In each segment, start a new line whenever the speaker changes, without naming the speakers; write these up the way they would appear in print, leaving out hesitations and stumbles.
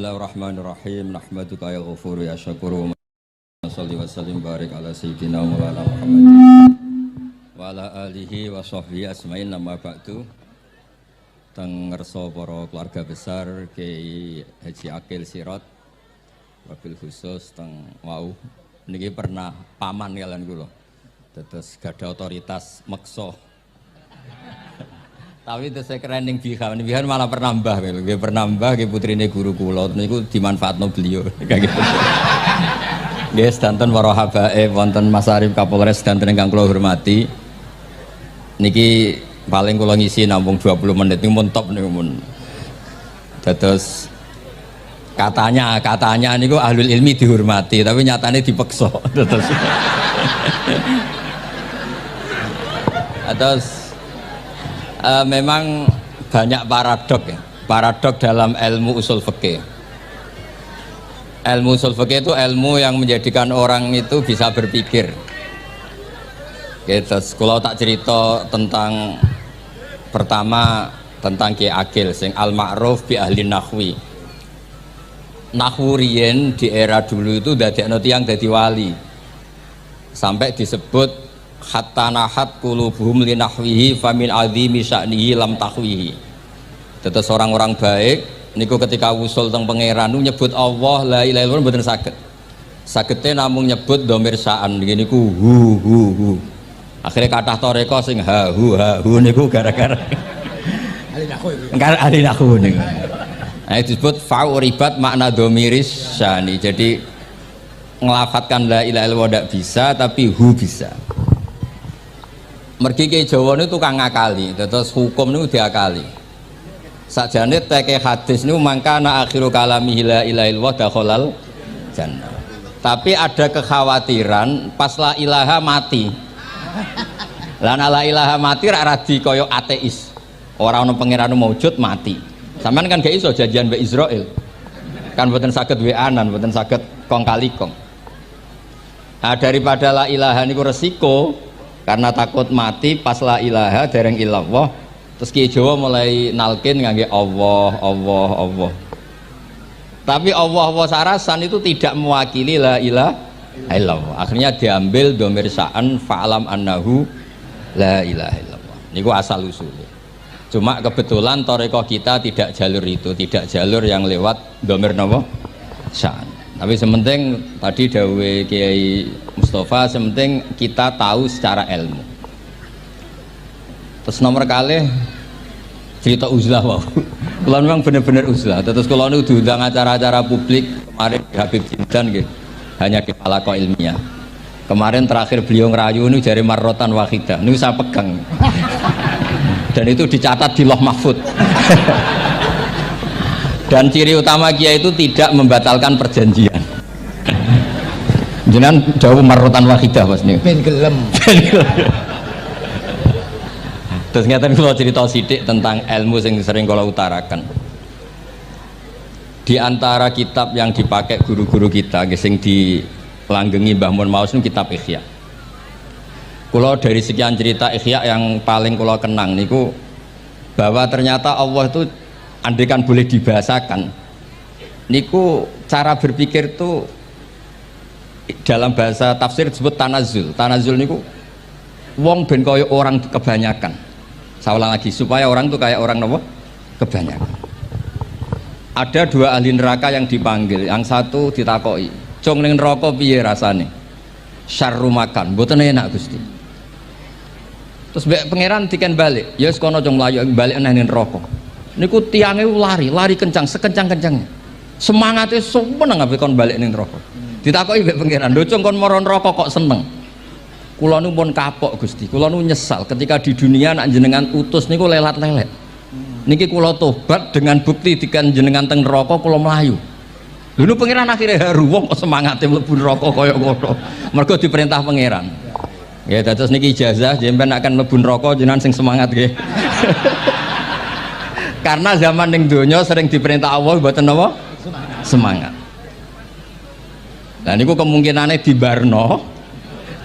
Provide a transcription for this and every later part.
Bismillahirrahmanirrahim. Nahmaduka ya ghafuru ya syakuru. Shalli wa sallim barik ala sayyidina Maulana Muhammad wa ala alihi wa sahbihi asma'in. Nama ba'du. Teng ngerso para keluarga besar Kiai Haji Akil Sirot wabil khusus teng wau niki pernah paman kalian kula. Dados gadah otoritas meksa. Tapi itu saya keren yang bihan malah pernah mbah, pernah mbah, putrine guru kula, niku dimanfaatno beliau, kayak gitu. Guys, danten para habaib, wonten Mas Arif Kapolres danten ingkang kula hormati. Niki paling kula ngisi nampung 20 menit, niku mun top niku mun. Dados katanya niku ahlul ilmi dihormati, tapi nyatane dipeksa. Terus memang banyak paradok dalam ilmu usul fikih. Ilmu usul fikih itu ilmu yang menjadikan orang itu bisa berpikir. Gitu. Kalau tak cerita tentang pertama tentang Kiai Akil sing al-ma'ruf bi ahli nahwi. Nahwu riyen di era dulu itu dadekno tiyang dadi wali. Sampai disebut hatta nahat qulubuhum li nahwihi famin azimi sya'nihi lam tahwihi. Tetes orang-orang baik niku ketika wusul teng pangeran nyebut Allah la ilaha illallah mboten saged. Sagete namung nyebut dhamir sya'an niki niku hu. Akhire kathah toreko sing ha hu niku gara-gara ahli nahwu niku. Nah disebut fa'uribat makna dhamiris sya'ni. Jadi ngelafatkan la ilaha illallah ndak bisa tapi hu bisa. Mergi ke Jawa ini tukang ngakali, terus hukum ini diakali. Sakjane teke hadis ini mangkana akhiru kalamihi la ilaha illallah dakhalal jannah. Tapi ada kekhawatiran pas la ilaha mati. Lah la ilaha mati rak radi kaya ateis. Ora ono pangeran maujud mati. Sampean kan gak iso janjian mbek Israil. Kan mboten saged weanan, mboten saged kong kali kong. Nah, daripada la ilaha niku resiko karena takut mati pas la ilaha dereng illallah terus Kiai Jawa mulai nalkin ngangge Allah. Tapi Allah sarasan itu tidak mewakili la ilaha illallah. Akhirnya diambil dhamir sya'an fa'alam annahu la ilaha illallah. Niku asal usulnya. Cuma kebetulan thariqah kita tidak jalur itu, tidak jalur yang lewat dhamir napa? Sya'an. Tapi sementing tadi dawuhe Kiai Mustafa, sementing kita tahu secara ilmu. Terus nomor kali cerita uzlah wow. Kalau memang benar-benar uzlah. Terus kalau ini diundang acara-acara publik kemarin di Habib Jindan gitu, hanya di halaqah ilmiah. Kemarin terakhir beliau ngerayu ini jari marrotan wahidah. Ini saya pegang. Dan itu dicatat di Loh Mahfud. Dan ciri utama Kiai itu tidak membatalkan perjanjian. Jenengan jauh marrotan wahidah Mas nih. Ben gelem. Terus ngeten kula cerita sithik tentang ilmu yang sering kalau utarakan. Di antara kitab yang dipakai guru-guru kita sing dilanggengi Mbah Mun Maus itu kitab Ihya. Kula dari sekian cerita Ihya yang paling kula kenang niku bahwa ternyata Allah itu andaikan boleh dibahasakan niku cara berpikir tuh dalam bahasa tafsir disebut tanazul niku wong ben kaya orang kebanyakan. Saya ulang lagi supaya orang tuh kayak orang nopo kebanyakan. Ada dua ahli neraka yang dipanggil, yang satu ditakoi cung ning neraka piye rasane syarru makan mboten enak Gusti. Terus pangeran diken balik ya wis kono cung mlayu balik nang neraka. Niku tiangnya lari kencang, sekencang-kencangnya. Semangatnya seneng ambek kon balik ning neraka. Ditakoki mbek pangeran, "Lho cung kon mara neraka kok seneng?" Kula nu pun kapok Gusti, kula nu nyesal ketika di dunia nak jenengan utus niku lelat-lelet. Niki kula tobat dengan bukti dikan jenengan teng neraka kula mlayu. Lho nu pangeran akhirnya haru wong kok semangate mlebu neraka kaya ngono. Mergo diperintah pangeran. Ya dados niki ijazah jenengan akan mlebu neraka jenengan sing semangat nggih. Karena zaman ning donya sering diperintah Allah mboten napa? Semangat. Nah niku kemungkinannya dibarno,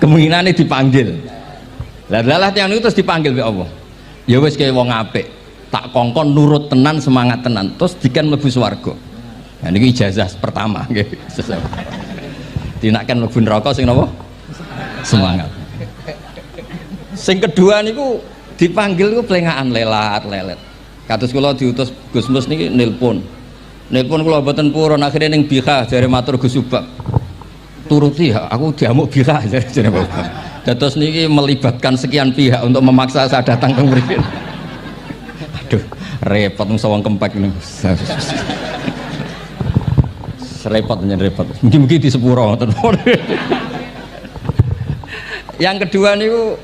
kemungkinannya dipanggil. Lah tiyang niku terus dipanggil oleh Allah. Ya wis kaya wong apik, tak kongkon nurut tenan, semangat tenan, terus dikan mlebu swarga. Nah ini ijazah pertama nggih. Dinakkan mlebu neraka sing napa? Semangat. Sing kedua niku dipanggil ku plengakan lelat-lelet. Kados kula diutus Gus Mus niki nelpon. Nelpon kula mboten purun akhire ning Bika jare matur Gus Subak. Turuti ya, aku diamuk Bika jare Bapak. Dados niki melibatkan sekian pihak untuk memaksa saya datang ke mriki. Aduh, repot wong sawang kempek niku. Repot nyen repot. Mugi-mugi di sepuro ngoten. Yang kedua niku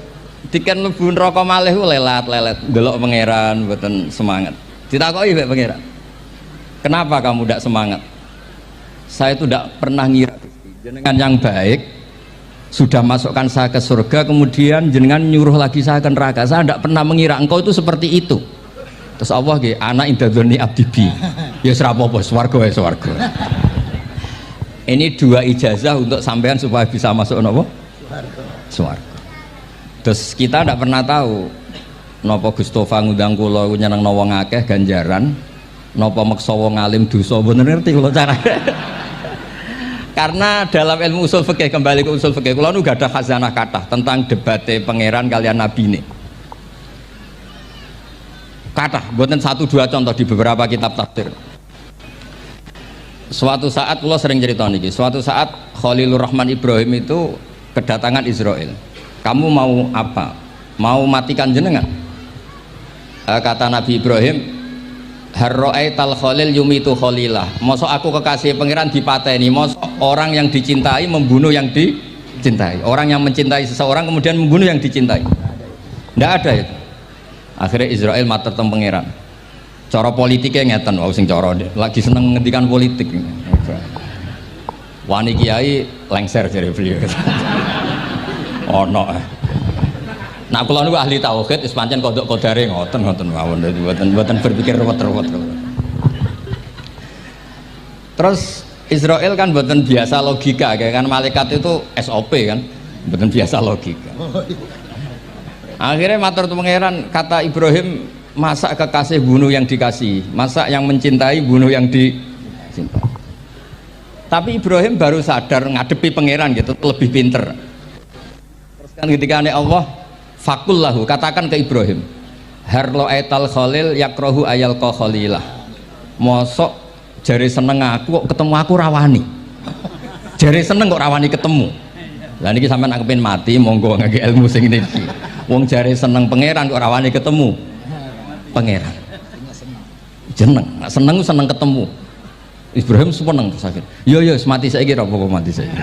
diken mlebu neraka malih ku lelat-lelet ndelok pangeran mboten semangat. Ditakoki mbek pangeran. Kenapa kamu tidak semangat? Saya itu tidak pernah ngira jenengan yang baik sudah masukkan saya ke surga, kemudian jenengan nyuruh lagi saya ke neraka. Saya tidak pernah mengira engkau itu seperti itu. Terus Allah nggih, ana indadzoni abdibi. Ya ora apa-apa, swarga ya swarga. Ini dua ijazah untuk sampean supaya bisa masuk napa? Swarga. Terus kita tidak pernah tahu napa Gustofa ngundang kula nyenengno wong akeh ganjaran, napa meksa wong alim dosa, bener ngerti kula carane. Karena dalam ilmu usul fikih, kembali ke usul fikih, kula nu gadah khazanah kathah tentang debate pangeran kalian nabine. Kathah, mboten satu dua contoh di beberapa kitab tafsir. Suatu saat kula sering cerita niki, suatu saat Khalilur Rahman Ibrahim itu kedatangan Israel. Kamu mau apa? Mau matikan jenengan? Kata Nabi Ibrahim, harro'aital khalil yumitu khalilah. Mosok aku kekasih pangeran dipateni, mosok orang yang dicintai membunuh yang dicintai, orang yang mencintai seseorang kemudian membunuh yang dicintai. Tidak ada itu. Akhirnya Israel matur teng pangeran. Cara politiknya ngeten, wau sing cara lagi seneng ngendikan politik. Wani kiai lengser dari beliau. Oh no. Nah kula niku ahli tauhid wis pancen kodok kodare ngoten mawon, mboten berpikir ruwet-ruwet. Terus Israel kan mboten biasa logika, kan malaikat itu SOP kan, mboten biasa logika. Akhirnya matur tu pangeran, kata Ibrahim, masa kekasih bunuh yang dikasih, masa yang mencintai bunuh yang dicintai. Tapi Ibrahim baru sadar ngadepi pangeran gitu, lebih pinter. Terus kan ketika Allah fakullahu, katakan ke Ibrahim, harlo aital khalil yakrohu ayal ko khalilah. Mosok jari seneng aku kok ketemu aku rawani. Jari seneng kok rawani ketemu. Lah niki sampean aku pengen mati, monggo ngangge ilmu sing niki. Wong jari seneng pangeran kok rawani ketemu pangeran. Jeneng, seneng ketemu. Ibrahim seneng sakit. Yo mati saiki ora apa-apa mati saiki.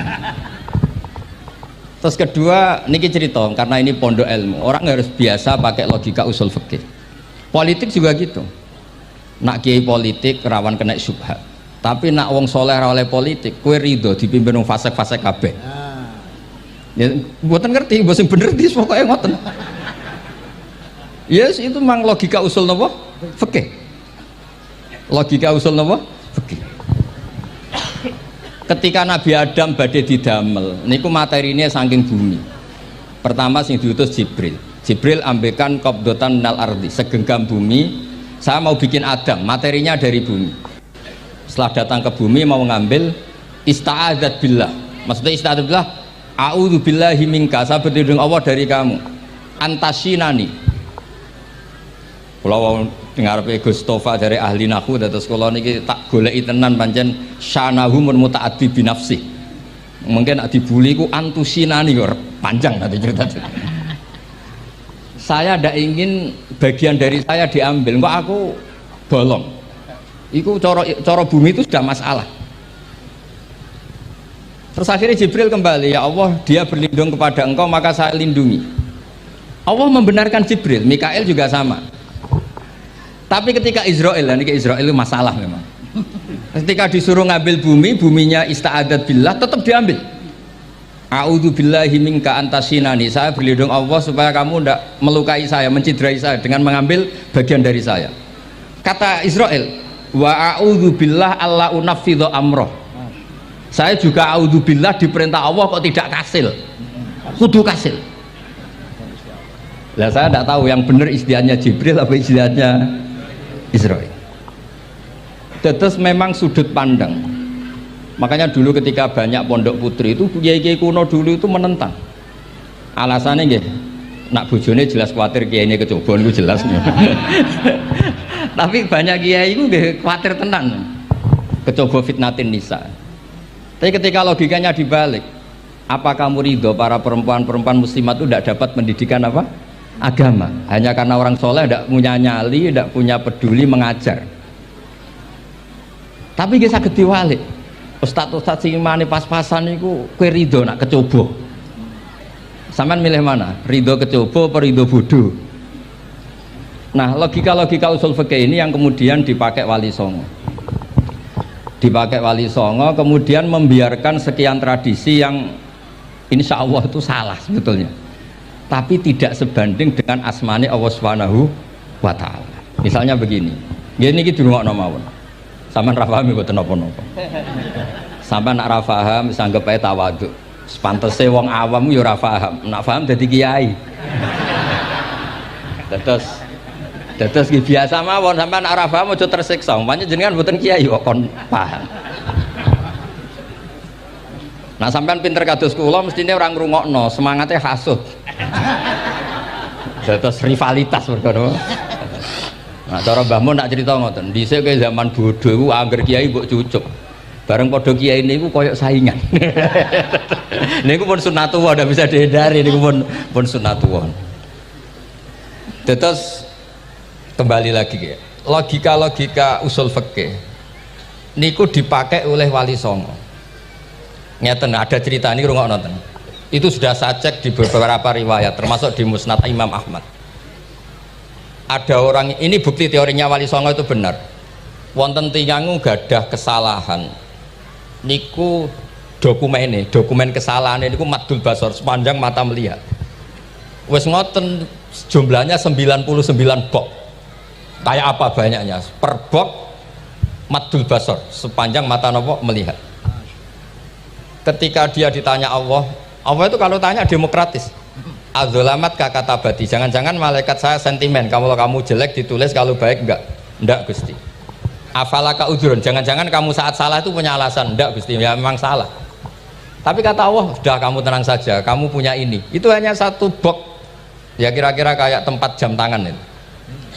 Terus kedua, niki cerita karena ini pondok ilmu, orang harus biasa pakai logika usul fikih. Politik juga gitu. Nak kiai politik rawan kena syubhat. Tapi nak wong soleh oleh politik, kue ridho dipimpin wong fasik-fasik kabeh. Ya, buatan ngerti, bahasa bener di pokoknya ngoten. Yes, itu memang logika usul nopo fikih. Logika usul nopo fikih. Ketika Nabi Adam badhe didamel niku materinya saking bumi. Pertama sing diutus Jibril. Jibril ambekan qabdotan minal ardi, segenggam bumi. Saya mau bikin Adam, materinya dari bumi. Setelah datang ke bumi mau ngambil ista'adzat billah. Maksudnya ista'adzat billah, a'udzu billahi minka, saya berlindung Allah dari kamu. Antasinani. Kalau ngarepe Gustofa dari ahli nahwu dados kula niki tak goleki tenan pancen syanahu mun mutaaddi bi nafsi. Mungkin nek dibuli ku antusinani kok panjang nanti cerita. Saya ndak ingin bagian dari saya diambil, kok aku bolong. Iku cara bumi itu sudah masalah. Terus akhirnya Jibril kembali, ya Allah, dia berlindung kepada engkau maka saya lindungi. Allah membenarkan Jibril, Mikail juga sama. Tapi ketika Israel, ini Israel itu masalah memang. Ketika disuruh ngambil bumi, buminya ista'adat billah, tetap diambil. A'udzu billahi minka antasinani, saya berlindung Allah supaya kamu tidak melukai saya, menciderai saya dengan mengambil bagian dari saya. Kata Israel, wa a'udzu billah alla unaffidhu amroh. Saya juga a'udzu billah diperintah Allah kok tidak kasil. Kudu kasil. Lah saya tidak tahu yang benar istilahnya Jibril apa istilahnya Israel. Terus memang sudut pandang. Makanya dulu ketika banyak pondok putri itu kiai-kiai kuno dulu itu menentang. Alasannya nggih, nak bojone jelas khawatir kiai ini kecobaan itu jelas. Tapi banyak kiai itu nggih khawatir tenan. Kecoba fitnatin nisa. Tapi ketika logikanya dibalik, apa kamu ridho para perempuan-perempuan muslimat itu tidak dapat pendidikan apa? Agama. Hanya karena orang soleh tidak punya nyali, tidak punya peduli mengajar. Tapi nggih saged diwalik. Ustadz sing mane pas-pasan niku kowe ridho nak kecoba. Sampean milih mana? Ridho kecoba apa ridho bodoh? Nah, logika-logika usul fikih ini yang kemudian dipakai Wali Songo. Dipakai Wali Songo kemudian membiarkan sekian tradisi yang insya Allah itu salah sebetulnya. Tapi tidak sebanding dengan asmane Allah Subhanahu wa taala. Misalnya begini. Nggih niki dirungokno mawon. Sampeyan ra paham mboten napa-napa. Sampeyan nak ra paham wis anggap ae tawadhu. Sepantese wong awam yo ora paham. Nak paham dadi kiai. Terus biasa mawon sampeyan nak ra paham aja tersiksa. Umpamane jenengan mboten kiai kok kon paham. Nah sampean pinter kados kula mestine ora ngrungokno, semangate hasud. Terus rivalitas perkara. Nah cara Mbah Mun nak cerita ngoten, dhisik ke zaman bodho iku angger kiai mbok cucuk. Bareng padha kiai niku koyok saingan. Niku pun sunatullah ndak bisa dihindari niku pun sunatullah. Terus kembali lagi ya. Logika-logika usul fikih niku dipakai oleh Wali Songo. Ngeten ada cerita ini rungokno nonton. Itu sudah saya cek di beberapa riwayat termasuk di Musnad Imam Ahmad. Ada orang ini bukti teorinya Wali Songo itu benar. Wonten tiyang gadah kesalahan. Niku dokumen kesalahan niku maddul basor sepanjang mata melihat. Wes ngoten jumlahnya 99 bok. Kayak apa banyaknya? Per bok maddul basor sepanjang mata nopo melihat. Ketika dia ditanya Allah itu kalau tanya demokratis. Adzolamat kata bati, jangan-jangan malaikat saya sentimen kalau kamu jelek ditulis, kalau baik enggak Gusti. Afalaka udhurun, jangan-jangan kamu saat salah itu punya alasan. Enggak Gusti, ya memang salah. Tapi kata Allah, sudah kamu tenang saja, kamu punya ini. Itu hanya satu box, ya kira-kira kayak tempat jam tangan itu.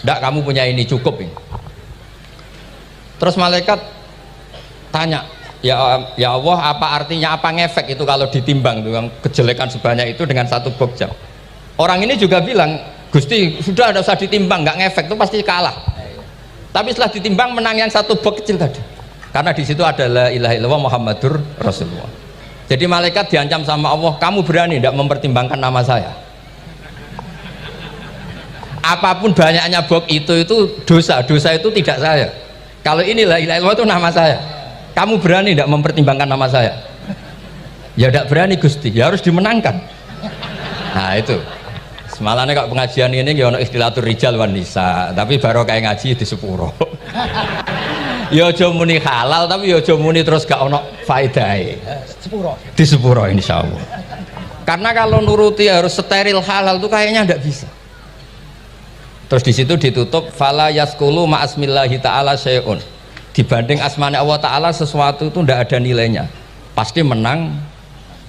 Enggak, kamu punya ini, cukup ini. Terus malaikat tanya, ya Allah, apa artinya, apa ngefek itu kalau ditimbang dengan kejelekan sebanyak itu dengan satu box jam. Orang ini juga bilang, Gusti sudah ada usah ditimbang, nggak ngefek itu pasti kalah. Tapi setelah ditimbang menang yang satu box kecil tadi, karena di situ ada la ilaha illallah Muhammadur Rasulullah. Jadi malaikat diancam sama Allah, kamu berani tidak mempertimbangkan nama saya? Apapun banyaknya box itu dosa itu tidak saya. Kalau ini la ilaha illallah itu nama saya. Kamu berani tidak mempertimbangkan nama saya? Ya tidak berani Gusti, ya harus dimenangkan. Nah itu semalannya kok pengajian ini ya ono ikhtilatur rijal wan nisa, tapi baru kayak ngaji di sepuro. Ya aja muni halal tapi ya aja muni terus gak ono faedahe. Sepuro. Di sepuro insyaallah. Karena kalau nuruti harus steril halal itu kayaknya tidak bisa. Terus di situ ditutup fala yaskulu ma asmillahi taala syai'un. Dibanding asmane Allah taala sesuatu itu tidak ada nilainya. Pasti menang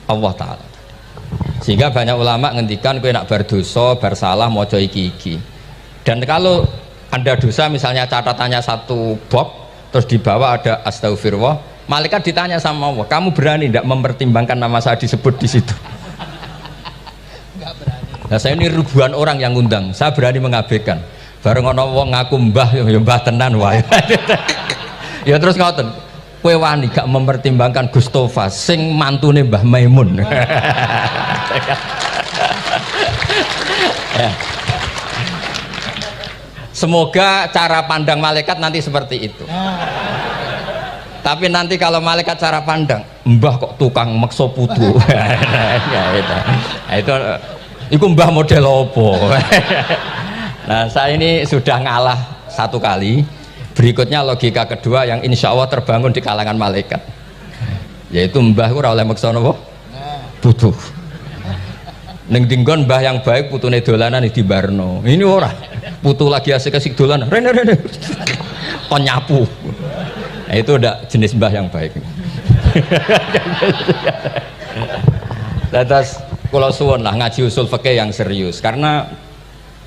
Allah taala. Sehingga banyak ulama ngendikan kowe nak bar dosa, bar salah maca iki. Dan kalau Anda dosa misalnya catatannya satu box terus di bawah ada astagfirullah, malaikat ditanya sama Allah, kamu berani tidak mempertimbangkan nama saya disebut di situ? Enggak berani. Nah, saya ini ribuan orang yang ngundang, saya berani mengabaikan. Bareng ana wong ngaku mbah ya mbah tenan wae. Ya terus ngoten. Kowe wani gak mempertimbangkan Gustofa sing mantune Mbah Maimun. Ya. Semoga cara pandang malaikat nanti seperti itu. Tapi nanti kalau malaikat cara pandang, mbah kok tukang mekso putu. Itu mbah model opo. Nah saya ini sudah ngalah satu kali. Berikutnya logika kedua yang insya Allah terbangun di kalangan malaikat, yaitu mbah ora oleh meksa napa putu. Ning dinggon mbah yang baik putune dolanan di barno. Ini ora putu lagi asik-asik dolanan. Rene kon nyapu. Nah, itu udah jenis mbah yang baik. Terus kalau suwun lah ngaji usul fikih yang serius karena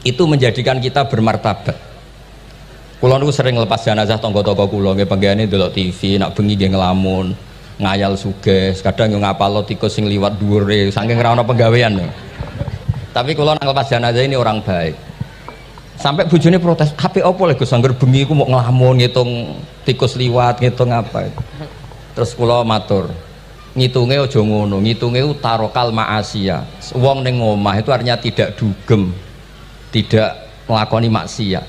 itu menjadikan kita bermartabat. Kulo niku sering lepas jenazah tangga-tangga kulo nggih penggene delok TV, nak bengi nggih ngelamun, ngayal suges, kadang yo ngapalo tikus sing liwat dhuwure saking ora ana penggawean. Tapi kulo nang lepas jenazah ini orang baik. Sampai bojone protes, "HP opo lek Gus angger bengi iku mau ngelamun ngitung tikus liwat, ngitung apa?" Terus kulo matur, ngitunge aja ngono, ngitunge tarokal ma'asiya. Wong ning omah itu artinya tidak dugem, tidak melakoni maksiat.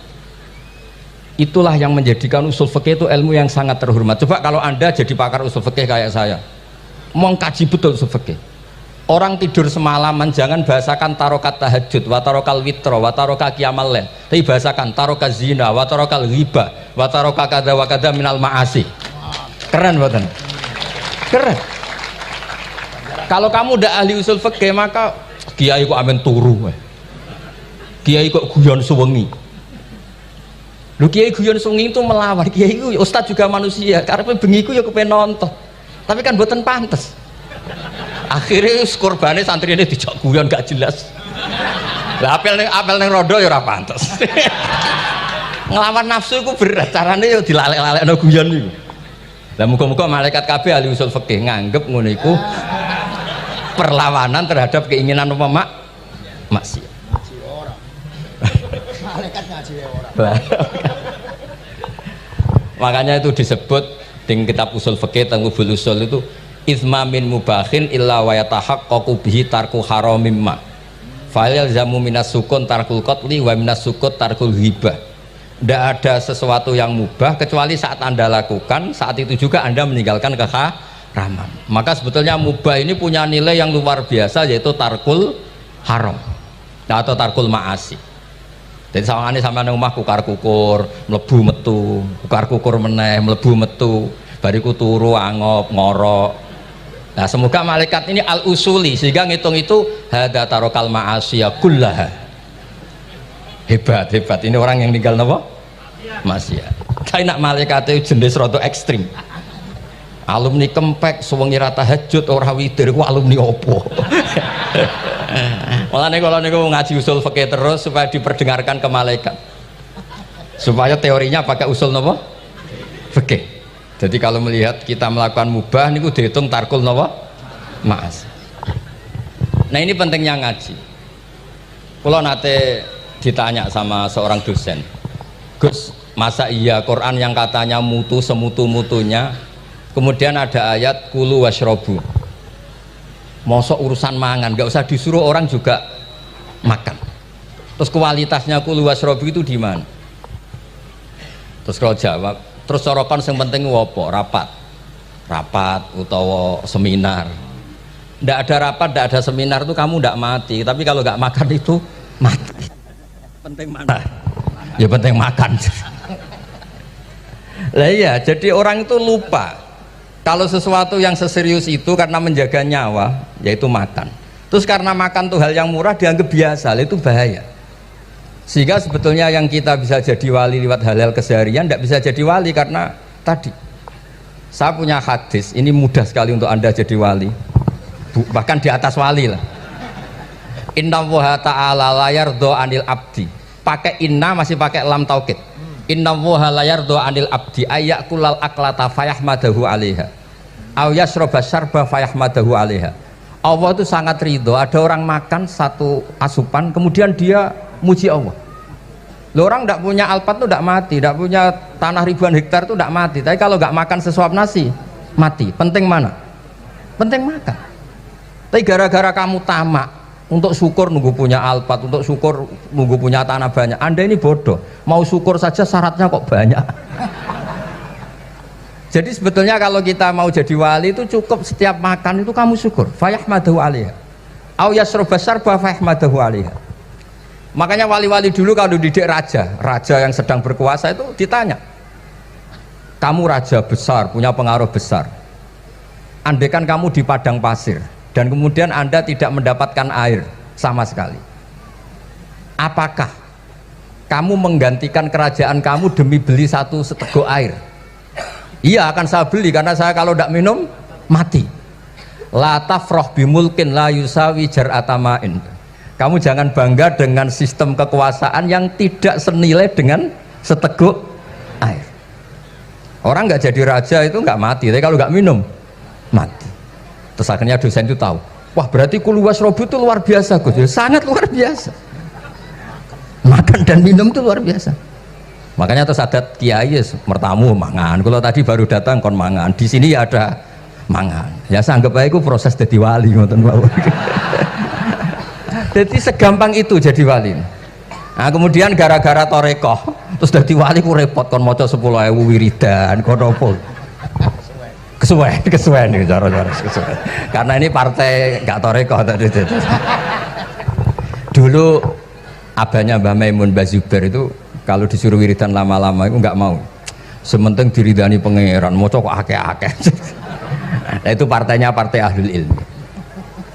Itulah yang menjadikan usul fikih itu ilmu yang sangat terhormat. Coba kalau Anda jadi pakar usul fikih kayak saya, mengkaji betul usul fikih. Orang tidur semalaman jangan bahasakan tarokat tahajud, wa tarokal witro, wa taroka qiyamal lail. Tapi bahasakan taroka zina, wa tarokal ghibah, wa taroka kada wa kada minal ma'asi. Keren buatan? Keren. Kalau kamu udah ahli usul fikih maka kiai kok amen turu, kiai kok guyon suwengi. Lu kiai guyon suwengi itu melawan, kiai itu ustadz juga manusia, karena bengi itu ya kepengen nonton, tapi kan buatan pantas. Akhirnya korbannya santri ini dijak guyon gak jelas. Lah apel neng rodo ya ora pantas. Ngelawan nafsu itu berat, caranya ya dilalek-lalek no guyon itu. Lah muga-muga malaikat kabeh ahli usul fikih nganggep ngono iku perlawanan terhadap keinginan apa maksiat. Malaikat ngaji orang. Makanya itu disebut di kitab usul fikih Tanghubul Usul itu izma min mubahin illa wa yatahaqqaqu bihi tarku haramim ma. Fa'il zamu minas sukun tarkul qatli wa minas sukut tarkul hibah. Tidak ada sesuatu yang mubah kecuali saat Anda lakukan, saat itu juga Anda meninggalkan keharaman. Maka sebetulnya mubah ini punya nilai yang luar biasa yaitu tarkul haram atau tarkul ma'asi. Jadi sawangane sampean nang omah kukar-kukur, mlebu metu, kukar-kukur meneh, mlebu metu, bariku turu angop, ngorok. Nah, semoga malaikat ini al-usuli sehingga ngitung itu hadza tarokal ma'asiya kullaha. Hebat. Ini orang yang tinggal napa? Maksiat. Tapi nak malaikat itu jenis rada ekstrim. Alumni kempek suwengi ra tahajud ora witir ku alumni opo? Mulane kalau niku ngaji usul fikih terus supaya diperdengarkan ke malaikat. Supaya teorinya pakai usul napa? Fikih. Jadi kalau melihat kita melakukan mubah niku dihitung tarkul napa? Ma'as. Nah, ini pentingnya ngaji. Kalau nate ditanya sama seorang dosen, "Gus, masa iya Quran yang katanya mutu semutu-mutunya kemudian ada ayat kulu washrobu, mosok urusan mangan gak usah disuruh orang juga makan, terus kualitasnya kulu washrobu itu di mana?" Terus kalau jawab, terus sorokan yang penting wopo rapat utawa seminar. Ndak ada rapat, ndak ada seminar itu kamu ndak mati, tapi kalau nggak makan itu mati. Penting mana? Ya penting makan. Lah iya, jadi orang itu lupa kalau sesuatu yang seserius itu karena menjaga nyawa yaitu makan. Terus karena makan tuh hal yang murah dianggap biasa, itu bahaya. Sehingga sebetulnya yang kita bisa jadi wali lewat hal-hal keseharian tidak bisa jadi wali karena tadi. Saya punya hadis, ini mudah sekali untuk Anda jadi wali. Bahkan di atas wali lah. Inna woha ta'ala layar do anil abdi, pakai inna masih pakai lam taukid. Inna woha layar do anil abdi ayak kulal aklata fayahmadahu alaiha aw yasroba syarba fayahmadahu alaiha. Allah itu sangat ridho ada orang makan satu asupan kemudian dia muji Allah. Loh, orang tidak punya alpat itu tidak mati, tidak punya tanah ribuan hektar itu tidak mati, tapi kalau nggak makan sesuap nasi mati. Penting mana? Penting makan. Tapi gara-gara kamu tamak untuk syukur nunggu punya alpat, untuk syukur nunggu punya tanah banyak, Anda ini bodoh. Mau syukur saja syaratnya kok banyak. Jadi sebetulnya kalau kita mau jadi wali itu cukup setiap makan itu kamu syukur. Fayahmadahu alaiha aw yasroba syarba fayahmadahu alaiha. Makanya wali-wali dulu kalau didik raja yang sedang berkuasa itu ditanya, kamu raja besar, punya pengaruh besar, andaikan kamu di padang pasir dan kemudian Anda tidak mendapatkan air sama sekali, apakah kamu menggantikan kerajaan kamu demi beli satu seteguk air? Iya akan saya beli karena saya kalau tidak minum mati. La tafrah bimulkin la yusawi jar'atamain. Kamu jangan bangga dengan sistem kekuasaan yang tidak senilai dengan seteguk air. Orang nggak jadi raja itu nggak mati, tapi kalau nggak minum mati. Terus akhirnya dosen itu tahu, wah berarti kuluwas robu itu luar biasa Gus, sangat luar biasa. Makan dan minum itu luar biasa. Makanya terus adat kiai mertamu mangan. Kalau tadi baru datang kon mangan, di sini ya ada mangan. Ya saya anggap aja itu proses jadi wali ngoten mawon. Jadi segampang itu jadi wali. Nah kemudian gara-gara torekoh terus jadi wali ku repot kon maca 10.000 wiridan kon opo. Kesuwen nih cara-cara kesuwen. Karena ini partai gak torekoh tadi. Dulu abahnya Mbah Maimun Mbah Zubair itu kalau disuruh wiridan lama-lama itu nggak mau. Sementing diridani pangeran, maca kok akeh-akeh. Nah, itu partainya partai ahlul ilmi.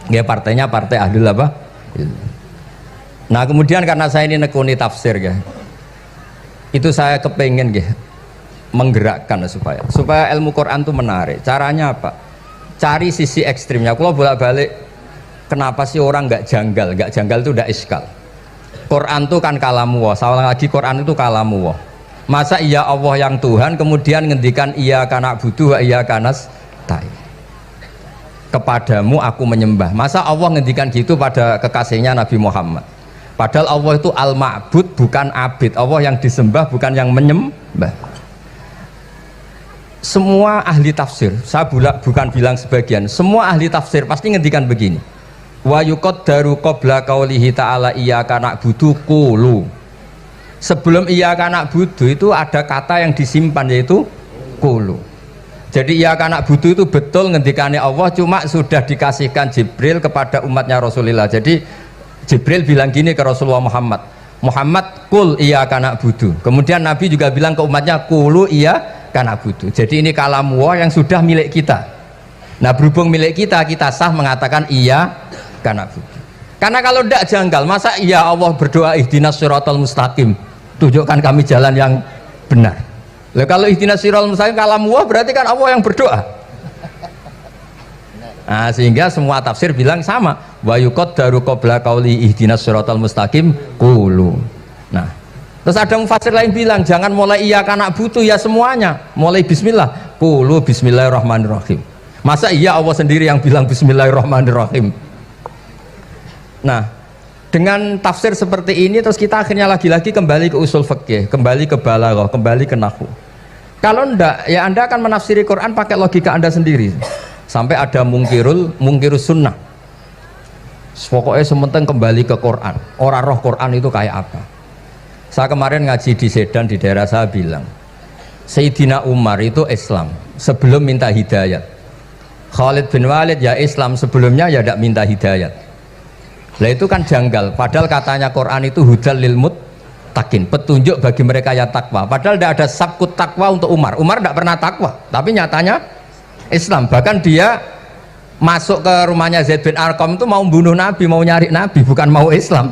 Ya partainya partai ahlul apa? Ilmi. Nah kemudian karena saya ini nekuni tafsir ya, itu saya kepengen ya menggerakkan supaya ilmu Quran itu menarik. Caranya apa? Cari sisi ekstrimnya. Kalau bolak-balik, kenapa sih orang nggak janggal? Nggak janggal itu udah iskal. Quran itu kan kalamu Allah. Saya ulang lagi, Quran itu kalamu Allah. Masa iya Allah yang Tuhan kemudian ngendikan iya kana butuh iya kanas tai. Kepadamu aku menyembah. Masa Allah ngendikan gitu pada kekasihnya Nabi Muhammad? Padahal Allah itu al-ma'bud bukan abid. Allah yang disembah bukan yang menyembah. Semua ahli tafsir, saya bukan bilang sebagian, semua ahli tafsir pasti ngendikan begini. Wa yuqaddaru qabla qaulihi ta'ala iyyaka na'budu qulu. Sebelum iyyaka na'budu itu ada kata yang disimpan yaitu qulu. Jadi iyyaka na'budu itu betul ngendikane Allah, cuma sudah dikasihkan Jibril kepada umatnya Rasulullah. Jadi Jibril bilang gini ke Rasulullah Muhammad, Muhammad qul iyyaka na'budu. Kemudian Nabi juga bilang ke umatnya qulu iyyaka na'budu. Jadi ini kalam Allah yang sudah milik kita. Nah berhubung milik kita, kita sah mengatakan iya karena kalau tidak janggal, masa iya Allah berdoa ihdinas siratal mustaqim, tunjukkan kami jalan yang benar. Lah kalau ihdinas siratal mustaqim kalam Allah berarti kan Allah yang berdoa. Nah, sehingga semua tafsir bilang sama, wa yuqaddaru qabla qauli ihdinas siratal mustaqim qulu. Nah, terus ada mufassir lain bilang jangan mulai iya karena butuh ya semuanya, mulai bismillah, qulu bismillahirrahmanirrahim. Masa iya Allah sendiri yang bilang bismillahirrahmanirrahim? Nah, dengan tafsir seperti ini terus kita akhirnya lagi-lagi kembali ke usul fikih, kembali ke balaghah, kembali ke nahwu. Kalau ndak, ya Anda akan menafsiri Quran pakai logika Anda sendiri. Sampai ada mungkirus sunnah. Pokoknya sementing kembali ke Quran. Orang roh Quran itu kayak apa? Saya kemarin ngaji di Sedan di daerah saya bilang, Sayyidina Umar itu Islam sebelum minta hidayat. Khalid bin Walid ya Islam sebelumnya ya tidak minta hidayat. Lah itu kan janggal, padahal katanya Quran itu hudal lil muttaqin, petunjuk bagi mereka yang takwa. Padahal tidak ada sabkut takwa untuk Umar. Umar tidak pernah takwa, tapi nyatanya Islam. Bahkan dia masuk ke rumahnya Zaid bin Arqam itu mau bunuh Nabi, mau nyari Nabi, bukan mau Islam.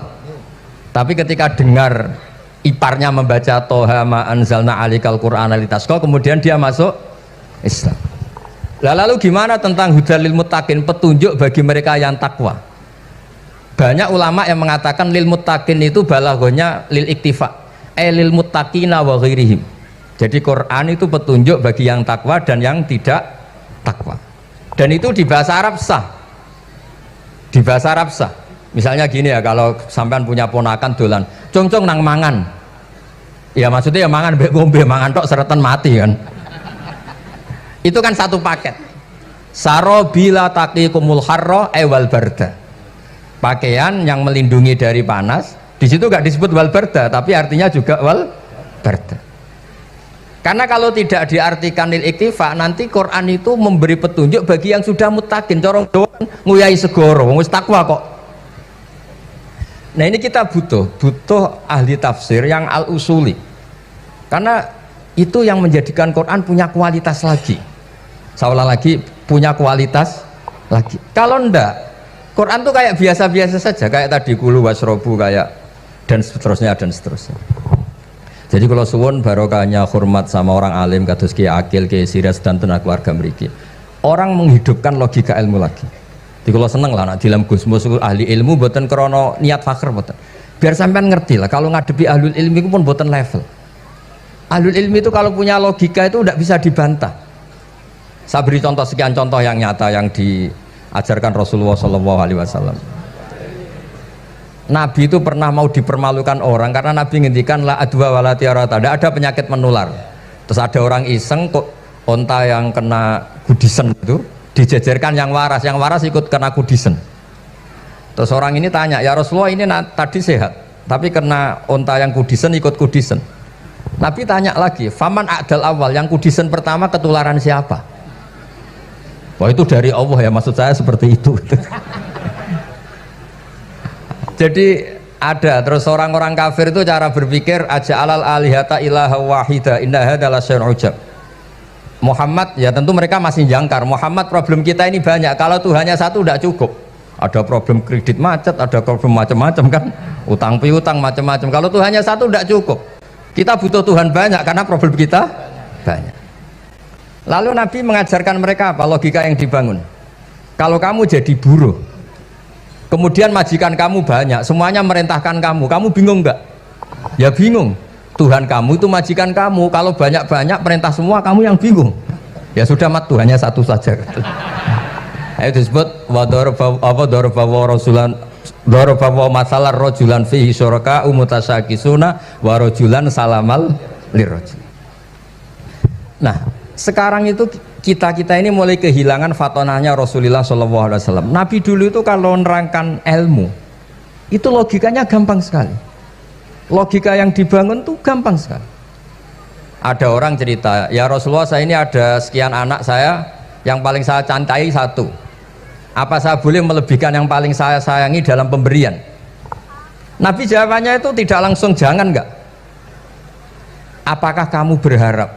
Tapi ketika dengar iparnya membaca Toha ma anzalna alikal Qur'ana litasqa, kemudian dia masuk Islam. Lalu gimana tentang hudal lil muttaqin, petunjuk bagi mereka yang takwa? Banyak ulama yang mengatakan lil muttaqin itu balaghahnya lil iktifa, lil muttaqina wa ghairihim. Jadi Quran itu petunjuk bagi yang takwa dan yang tidak takwa. Dan itu di bahasa Arab sah. Di bahasa Arab sah. Misalnya gini ya, kalau sampean punya ponakan dolan, cong-cong nang mangan. Ya maksudnya ya mangan mbek ngombe, mangan tok seretan mati kan. Itu kan satu paket. Sarobila taqikumul harra wal barda. Pakaian yang melindungi dari panas, di situ nggak disebut wal barda, tapi artinya juga wal barda. Karena kalau tidak diartikan lil iktifa, nanti Quran itu memberi petunjuk bagi yang sudah muttaqin, corong doang nguyai segoro, wis takwa kok. Nah ini kita butuh ahli tafsir yang al usuli, karena itu yang menjadikan Quran punya kualitas lagi. Saya ulang lagi, punya kualitas lagi. Kalau ndak, Quran tuh kayak biasa-biasa saja, kayak tadi kulu wasrobu kayak dan seterusnya dan seterusnya. Jadi kalau suwun barokahnya hormat sama orang alim kados Ki Akil, Ki Siras dan tenaga keluarga mriki. Orang menghidupkan logika ilmu lagi. Jadi kalau seneng lah nak dalam Gusmus ahli ilmu boten krono niat fakir boten. Biar sampean ngerti lah kalau ngadepi ahlul ilmi itu pun boten level. Ahlul ilmi itu kalau punya logika itu tidak bisa dibantah. Saya beri contoh sekian contoh yang nyata yang diajarkan Rasulullah SAW. Nabi itu pernah mau dipermalukan orang karena Nabi ngendikan la adwa wala tiarata, tidak ada penyakit menular. Terus ada orang iseng kok onta yang kena kudisen itu dijejerkan yang waras ikut kena kudisen. Terus orang ini tanya, ya Rasulullah ini tadi sehat tapi kena onta yang kudisen ikut kudisen. Nabi tanya lagi, faman a'dal awal, yang kudisen pertama ketularan siapa? Wah itu dari Allah ya, maksud saya seperti itu. Jadi ada terus orang-orang kafir itu cara berpikir aja alal alihata ilaha wahida inna hadalah syai'un ujab. Muhammad ya tentu mereka masih jangkar. Muhammad problem kita ini banyak. Kalau Tuhannya satu tidak cukup. Ada problem kredit macet, ada problem macam-macam kan, utang piutang macam-macam. Kalau Tuhannya satu tidak cukup. Kita butuh Tuhan banyak karena problem kita banyak. Lalu Nabi mengajarkan mereka apa logika yang dibangun. Kalau kamu jadi buruh, kemudian majikan kamu banyak, semuanya merintahkan kamu bingung nggak? Ya bingung. Tuhan kamu itu majikan kamu, kalau banyak-banyak perintah semua kamu yang bingung. Ya sudah mat Tuhannya satu saja. Itu disebut dorobawa masalah rojulan fihi syuraka umutasakisuna warojulan salamal lirrojul. Nah sekarang itu kita ini mulai kehilangan fatonahnya Rasulullah SAW. Nabi dulu itu kalau nerangkan ilmu itu logikanya gampang sekali, logika yang dibangun tuh gampang sekali. Ada orang cerita, ya Rasulullah saya ini ada sekian anak saya, yang paling saya cintai satu, apa saya boleh melebihkan yang paling saya sayangi dalam pemberian? Nabi jawabannya itu tidak langsung jangan enggak. Apakah kamu berharap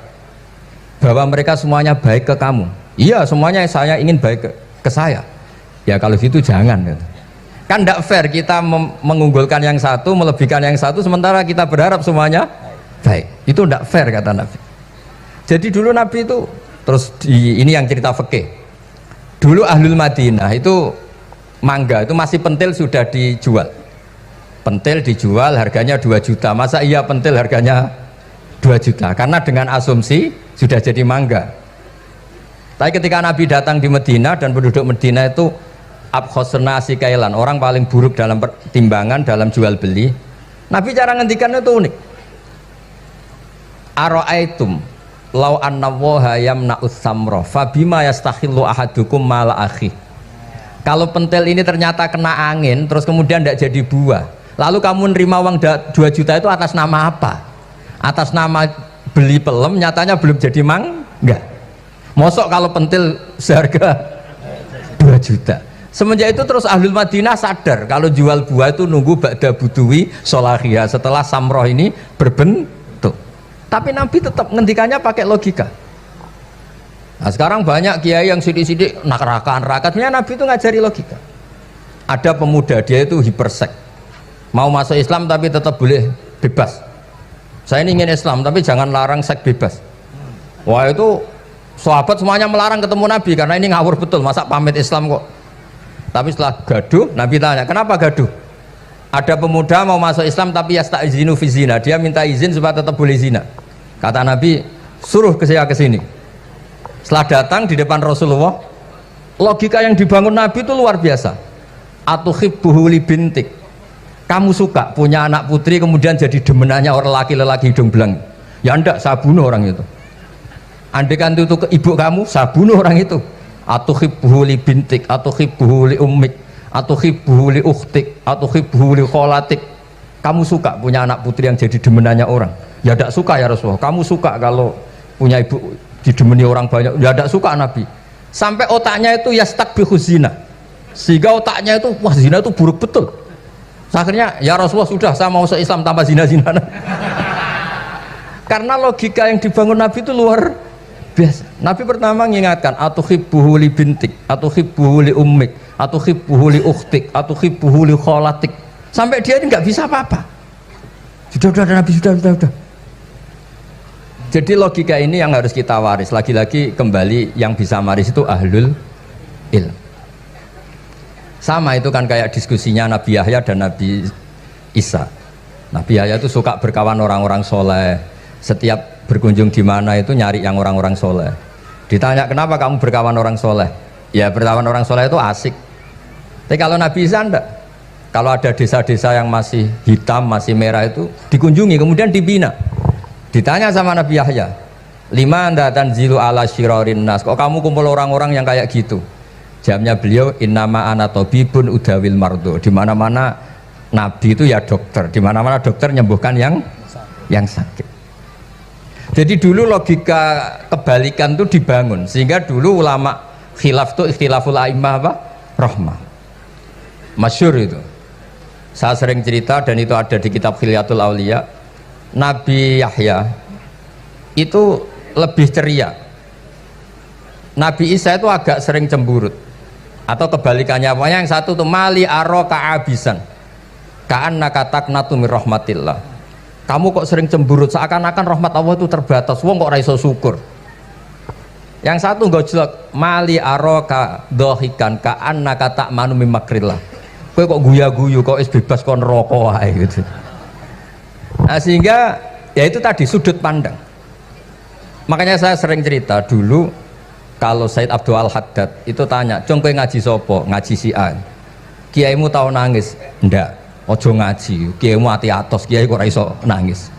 bahwa mereka semuanya baik ke kamu? Iya semuanya saya ingin baik ke saya. Ya kalau gitu jangan. Kan tidak fair kita mengunggulkan yang satu, melebihkan yang satu, sementara kita berharap semuanya baik. Itu tidak fair kata Nabi. Jadi dulu Nabi itu terus ini yang cerita fikih. Dulu Ahlul Madinah itu mangga itu masih pentil sudah dijual. Pentil dijual harganya 2 juta. Masa iya pentil harganya 2 juta? Karena dengan asumsi sudah jadi mangga. Tapi ketika Nabi datang di Medina dan penduduk Medina itu abkhosna sikailan, orang paling buruk dalam pertimbangan dalam jual beli, Nabi cara ngendikan itu unik. Aro'aitum lau anna waha yamna'us samra fabima yastakhillu ahadukum mala akhi. Kalau pentil ini ternyata kena angin terus kemudian tidak jadi buah, lalu kamu nerima uang 2 juta itu atas nama apa? Atas nama beli pelem, nyatanya belum jadi mangga. Mosok kalau pentil seharga 2 juta. Semenjak itu terus Ahlul Madinah sadar kalau jual buah itu nunggu ba'da buduwi solahiyah, setelah samroh ini berbentuk. Tapi Nabi tetap ngendikannya pakai logika. Nah sekarang banyak kiai yang sidik-sidik neraka, sebenarnya Nabi itu ngajari logika. Ada pemuda dia itu hipersek, mau masuk Islam tapi tetap boleh bebas. Saya ini ingin Islam tapi jangan larang seks bebas. Wah itu sahabat semuanya melarang ketemu Nabi karena ini ngawur betul, masa pamit Islam kok. Tapi setelah gaduh, Nabi tanya, kenapa gaduh? Ada pemuda mau masuk Islam tapi yasta'izinu fi zina, dia minta izin supaya tetap boleh zina. Kata Nabi, suruh ke saya ke sini. Setelah datang di depan Rasulullah, logika yang dibangun Nabi itu luar biasa. Atuhibbuhu li bintik. Kamu suka punya anak putri kemudian jadi demenannya orang laki-laki hidung belang? Ya enggak, saya bunuh orang itu. Andaikan itu ke ibu kamu, saya bunuh orang itu. Atuhibbuhu li bintik, atuhibbuhu li ummik, atuhibbuhu li ukhtik, atuhibbuhu li kholatik. Kamu suka punya anak putri yang jadi demenannya orang? Ya tidak suka ya Rasulullah. Kamu suka kalau punya ibu didemeni orang banyak? Ya tidak suka Nabi. Sampai otaknya itu yastakbihu zina, sehingga otaknya itu wah zina itu buruk betul. Akhirnya ya Rasulullah sudah saya mau se-Islam tanpa zina-zina. Karena logika yang dibangun Nabi itu luar biasa. Nabi pertama mengingatkan atuhibbuhu li bintik, atuhibbuhu li ummik, atuhibbuhu li ukhtik, atuhibbuhu li kholatik. Sampai dia ini nggak bisa apa-apa. Sudah Nabi sudah. Jadi logika ini yang harus kita waris. Lagi-lagi kembali yang bisa waris itu ahlul ilm. Sama itu kan kayak diskusinya Nabi Yahya dan Nabi Isa. Nabi Yahya itu suka berkawan orang-orang soleh. Setiap berkunjung di mana itu nyari yang orang-orang soleh. Ditanya kenapa kamu berkawan orang soleh? Ya berkawan orang soleh itu asik. Tapi kalau Nabi Isa enggak. Kalau ada desa-desa yang masih hitam, masih merah itu dikunjungi, kemudian dibina. Ditanya sama Nabi Yahya, lima anda tanzilu ala syirarin nas, kok kamu kumpul orang-orang yang kayak gitu? Jawabnya beliau, innama ana tabibun udawil mardo. Di mana-mana Nabi itu ya dokter, di mana-mana dokter nyembuhkan yang sakit. Jadi dulu logika kebalikan itu dibangun, sehingga dulu ulama khilaf itu ikhtilaful a'immah apa? Rahmah. Masyhur itu. Saya sering cerita dan itu ada di kitab Khilyatul Auliya. Nabi Yahya itu lebih ceria. Nabi Isa itu agak sering cemburut. Atau kebalikannya, pokoknya yang satu tuh mali aro ka'abisan ka'annaka taqnatu mir rahmatillah. Kamu kok sering cemburut, seakan-akan rahmat Allah itu terbatas. Wong kok ra iso syukur. Yang satu gojlok, mali aro ka dohikan ka'annaka ta'manu mim makrillah. Kowe kok guya-guyu, kok is bebas kon neraka wae gitu. Nah, sehingga ya itu tadi sudut pandang. Makanya saya sering cerita dulu kalau Said Abdul Al-Haddad itu tanya, "Cung kowe ngaji sopo?" "Ngaji si A." "Kiaimu tau nangis?" "Ndak." "Ojo ngaji, kiaimu ati atos, kiai kok ora iso nangis."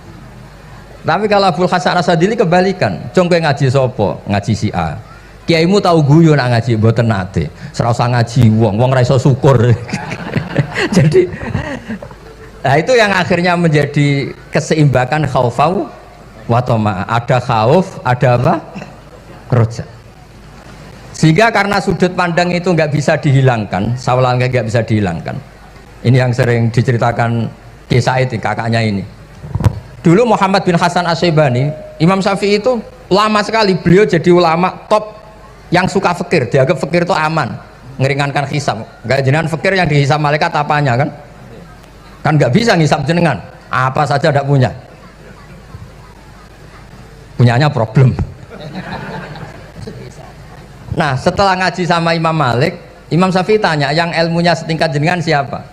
Tapi kalau Abdul Hasan Asadili kebalikan, "Cung kowe ngaji sopo?" "Ngaji si A." "Kiaimu tau guyu nak ngaji?" "Mboten nate." "Ora usah ngaji wong ora iso syukur." Jadi nah itu yang akhirnya menjadi keseimbangan khaufau wa tama. Ada khauf, ada apa? Roja. Sehingga karena sudut pandang itu nggak bisa dihilangkan, sawalangnya nggak bisa dihilangkan. Ini yang sering diceritakan Ki Said, kakaknya ini. Dulu Muhammad bin Hasan Asy-Syaibani, Imam Syafi'i itu lama sekali beliau jadi ulama top yang suka fikir. Dianggap fikir itu aman, ngeringankan hisab. Nggak jenengan fikir yang dihisab malaikat apanya kan? Kan nggak bisa ngisap jenengan, apa saja tidak punya, punyanya problem. Nah setelah ngaji sama Imam Malik, Imam Syafi'i tanya, yang ilmunya setingkat jenengan siapa?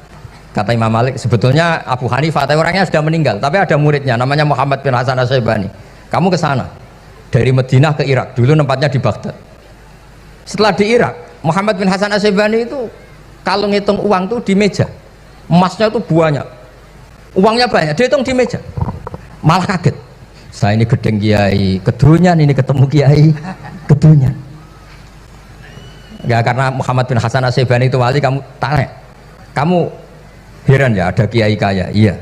Kata Imam Malik, sebetulnya Abu Hanifah, tapi orangnya sudah meninggal, tapi ada muridnya namanya Muhammad bin Hasan Asy-Syaibani. Kamu ke sana dari Madinah ke Irak, dulu tempatnya di Baghdad. Setelah di Irak, Muhammad bin Hasan Asy-Syaibani itu kalau ngitung uang tuh di meja, emasnya itu banyak, uangnya banyak, dia hitung di meja, malah kaget. Saya ini gedeng kiai kedunyan, ini ketemu kiai kedunyan. Ya karena Muhammad bin Hasan Asy-Syaibani itu wali, kamu tanya, kamu heran ya ada kiai kaya? Iya.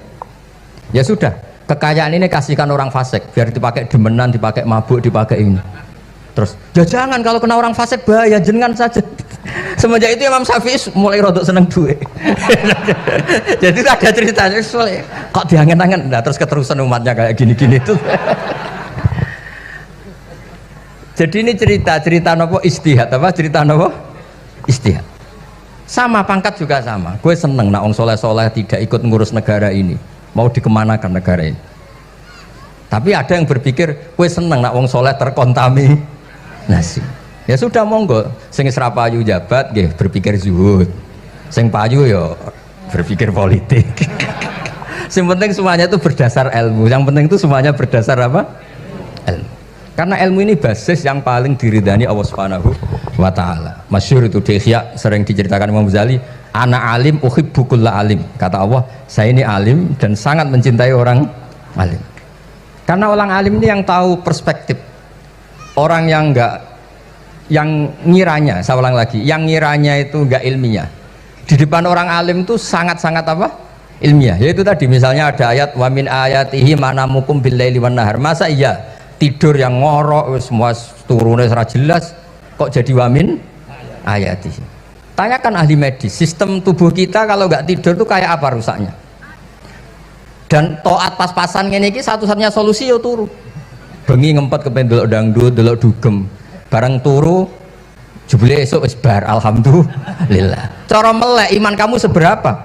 Ya sudah, kekayaan ini kasihkan orang fasik, biar dipakai demenan, dipakai mabuk, dipakai ini. Terus, ya jangan, kalau kena orang fasik bahaya, jenengan saja. Semenjak itu Imam Syafi'i mulai rodok seneng duit. Jadi ada ceritanya, kok diangen-angen, nah terus keterusan umatnya kayak gini-gini tuh. Jadi ini cerita nopo istihad, apa cerita nopo istihad. Sama pangkat juga sama. Gue seneng nak wong soleh-soleh tidak ikut ngurus negara ini, mau dikemanakan negara ini. Tapi ada yang berpikir, gue seneng nak wong soleh terkontaminasi. Ya sudah monggo, sing ora payu jabat nggih berpikir zuhud. Sing payu ya berpikir politik. Yang penting semuanya itu berdasar ilmu. Yang penting itu semuanya berdasar apa? Ilmu. Karena ilmu ini basis yang paling diridani Allah Subhanahu wa taala. Masyhur itu di Ihya sering diceritakan Imam Ghazali, ana alim uhibbu kulla alim. Kata Allah, saya ini alim dan sangat mencintai orang alim. Karena orang alim ini yang tahu perspektif. Orang yang enggak, yang ngiranya, saya ulang lagi, yang ngiranya itu enggak ilmiah, di depan orang alim itu sangat-sangat apa? Ilmiah. Yaitu tadi misalnya ada ayat wa min ayatihi manamukum billaili wan nahar. Masa iya tidur yang ngorok semua turunnya secara jelas kok jadi wa min ayatihi? Tanyakan ahli medis, sistem tubuh kita kalau nggak tidur itu kayak apa rusaknya? Dan toat pas-pasan ini satu-satunya solusi ya turu. Bengi ngempet kepen delok dangdut, delok dugem. Bareng turu jebule esuk wis bar, alhamdulillah. Cara melek iman kamu seberapa?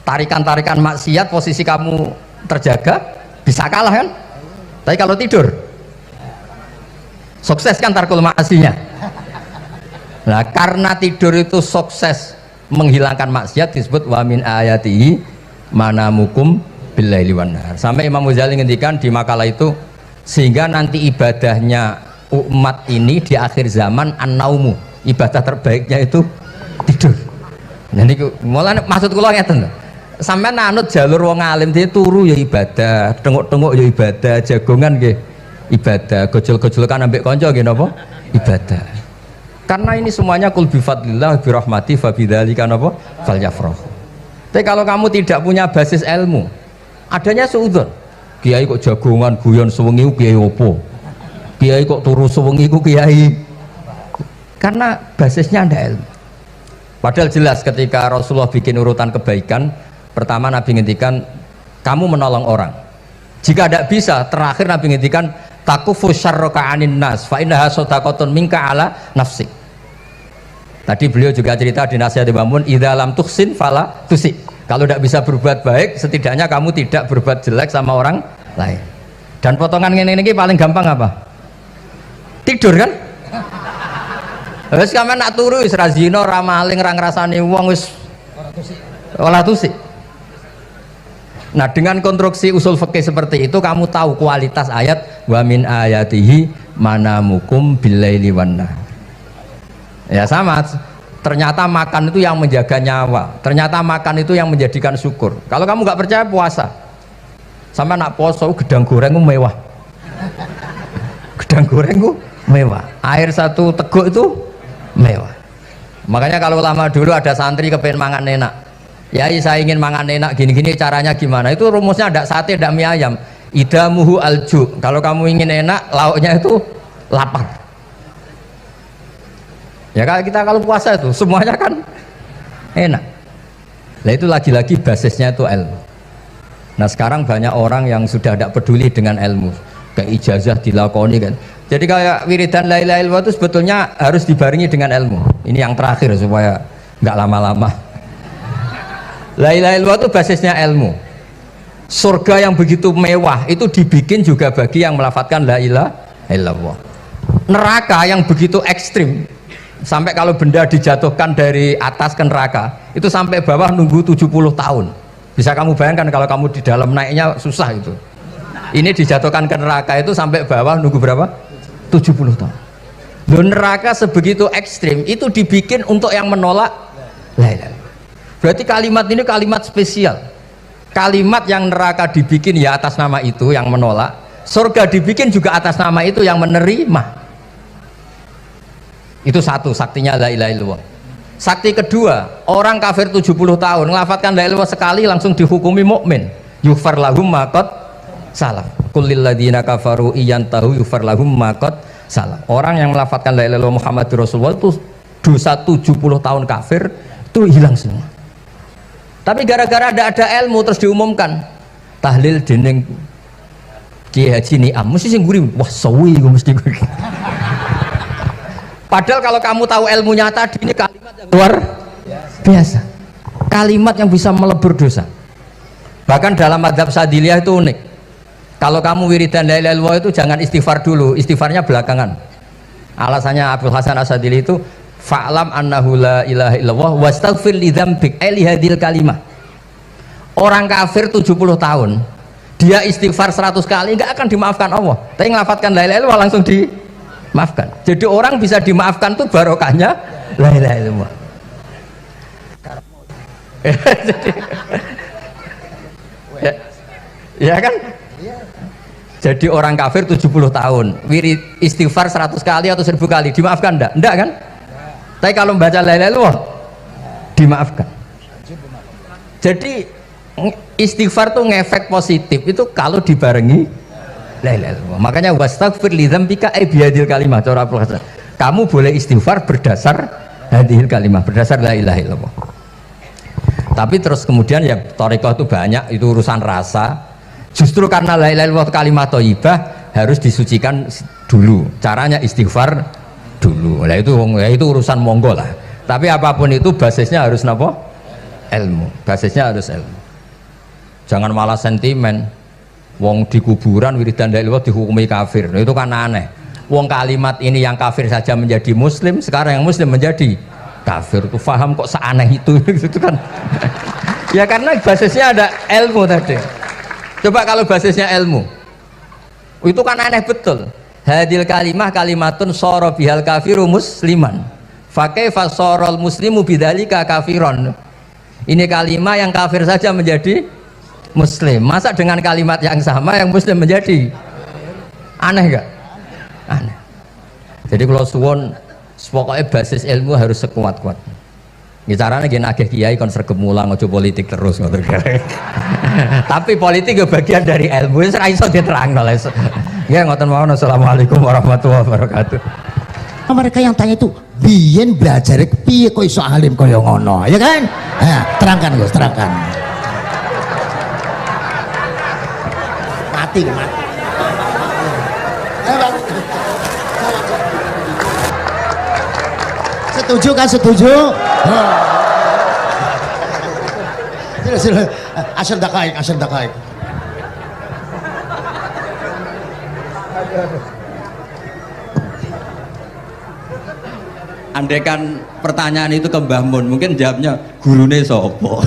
Tarikan-tarikan maksiat posisi kamu terjaga bisa kalah kan? Tapi kalau tidur Sukses kan tarkul maksinya. Nah, karena tidur itu sukses menghilangkan maksiat disebut wa min ayatihi manamukum billaili wan nahar. Sampai Imam Ghazali ngendikan di makalah itu, sehingga nanti ibadahnya umat ini di akhir zaman an-naumu, ibadah terbaiknya itu tidur. Nah niku mulane maksud kula ngeten lho. Sampeyan anut jalur wong alim dia turu ya ibadah, tengok-tengok ya ibadah, jagongan nggih ibadah, gojol-gojolkan ambek kanca nggih napa? Ibadah. Karena ini semuanya kul bi fadlillah bi rahmati fa bidzalika napa? Falyafrahu. Tapi kalau kamu tidak punya basis ilmu, adanya suudzon. Kiai kok jagongan guyon sewengi kiai opo? Kiai kok turu sewengi ku kiai. Karena basisnya ada ilmu. Padahal jelas ketika Rasulullah bikin urutan kebaikan, pertama Nabi ngendikan kamu menolong orang. Jika tidak bisa, terakhir Nabi ngendikan takufu syarraka anin nas fa innaha shadaqatun minka ala nafsik. Tadi beliau juga cerita di nasihat Imam Mun, idza lam tuhsin fala tusi. Kalau tidak bisa berbuat baik, setidaknya kamu tidak berbuat jelek sama orang lain. Dan potongan ini paling gampang apa? Tidur kan? Wis sampean nak turu wis ra zina, ra maling, ra ngrasani wong wis ora tusik. Nah, dengan konstruksi usul fikih seperti itu kamu tahu kualitas ayat wa min ayatihi manamukum billaili wan nahar. Ya sama, ternyata makan itu yang menjaga nyawa, ternyata makan itu yang menjadikan syukur. Kalau kamu nggak percaya puasa, sama nak poso gedang goreng itu mewah, gedang goreng itu mewah, air satu teguk itu mewah. Makanya kalau lama dulu ada santri kepengen mangan enak, ya saya ingin mangan enak gini-gini, caranya gimana? Itu rumusnya ada sate, ada mie ayam. Idamuhu alju, kalau kamu ingin enak lauknya itu lapar. Ya kita kalau puasa itu semuanya kan enak. Nah itu lagi-lagi basisnya itu ilmu. Nah sekarang banyak orang yang sudah tidak peduli dengan ilmu, kayak ijazah dilakoni kan. Jadi kayak wiridan la ilaha illallah itu sebetulnya harus dibarengi dengan ilmu. Ini yang terakhir supaya nggak lama-lama. La ilaha illallah itu basisnya ilmu. Surga yang begitu mewah itu dibikin juga bagi yang melafadzkan la ilaha illallah. Neraka yang begitu ekstrim, sampai kalau benda dijatuhkan dari atas ke neraka itu sampai bawah nunggu 70 tahun. Bisa kamu bayangkan kalau kamu di dalam naiknya susah itu. Ini dijatuhkan ke neraka itu sampai bawah nunggu berapa? 70 tahun. Loh, neraka sebegitu ekstrim itu dibikin untuk yang menolak la ilaha illallah. Berarti kalimat ini kalimat spesial. Kalimat yang neraka dibikin ya atas nama itu yang menolak, surga dibikin juga atas nama itu yang menerima. Itu satu saktinya la ilaha illallah. Sakti kedua, orang kafir 70 tahun ngelafatkan la ilaha illallah sekali langsung dihukumi mukmin. Yughfar lahum ma qad salaf. Qul lil ladzina kafaru iyantahu yughfar lahum ma qad salaf. Orang yang melafatkan la ilaha illallah Muhammadur Rasulullah itu dosa 70 tahun kafir itu hilang semua. Tapi gara-gara ada ilmu terus diumumkan tahlil dening Kiai Haji Niam mesti sing guri wah sawi mesti guri. Padahal kalau kamu tahu ilmunya tadi ini kalimat yang luar biasa, kalimat yang bisa melebur dosa. Bahkan dalam mazhab Sadiliyah itu unik. Kalau kamu wiridan la ilaha illallah itu jangan istighfar dulu, istighfarnya belakangan. Alasannya Abdul Hasan As-Sadili itu fa'lam annahu la ilaha illallah wastaghfir li dzambik li hadhil kalimah. Orang kafir 70 tahun dia istighfar 100 kali enggak akan dimaafkan Allah. Tapi ngelafatkan la ilaha illallah langsung dimaafkan. Jadi orang bisa dimaafkan tuh barokahnya la ilaha illallah. ya, ya kan? Jadi orang kafir 70 tahun wirid istighfar 100 kali atau 1000 kali dimaafkan enggak? Enggak kan? Tapi kalau membaca la ilaha illallah dimaafkan. Jadi istighfar tuh ngefek positif itu kalau dibarengi la ilaha illallah. Makanya wastaghfir li dzambika bihadil kalimah. Kamu boleh istighfar berdasar hadil kalimah, berdasar la ilaha illallah. Tapi terus kemudian ya thariqah itu banyak, itu urusan rasa. Justru karena la ilaha illallah kalimat thayyibah harus disucikan dulu. Caranya istighfar dulu. Nah itu urusan monggo lah. Tapi apapun itu basisnya harus napa? Ilmu. Basisnya harus ilmu. Jangan malah sentimen. Wong di kuburan wiridan la ilaha dihukumi kafir. Nah, itu kan aneh. Wong kalimat ini yang kafir saja menjadi muslim, sekarang yang muslim menjadi kafir. Tuh paham kok seaneh itu gitu kan. Ya karena basisnya ada ilmu tadi. Coba kalau basisnya ilmu, itu kan aneh betul. Hadil kalimah kalimatun soro bihal kafiru musliman. Fakaifa sorol muslimu bidzalika kafiron. Ini kalimat yang kafir saja menjadi muslim. Masa dengan kalimat yang sama yang muslim menjadi aneh gak? Aneh. Jadi kalau suwon pokoknya basis ilmu harus sekuat-kuat. Caranya gini agak kiai kon sregep mulang ojo politik terus ngoten. Tapi politik juga bagian dari ilmu. Wis ra iso diterangno. Ya ngoten mawon. Assalamualaikum warahmatullahi wabarakatuh.
Mereka yang tanya itu biyen belajar piye kok iso alim kaya ngono, ya kan? Nah, terangkan Gus, terangkan. Mati. Setuju kan? Setuju? Sila. Asal dakaik.
Andaikan pertanyaan itu ke Mbah Mun, mungkin jawabnya gurune sopo.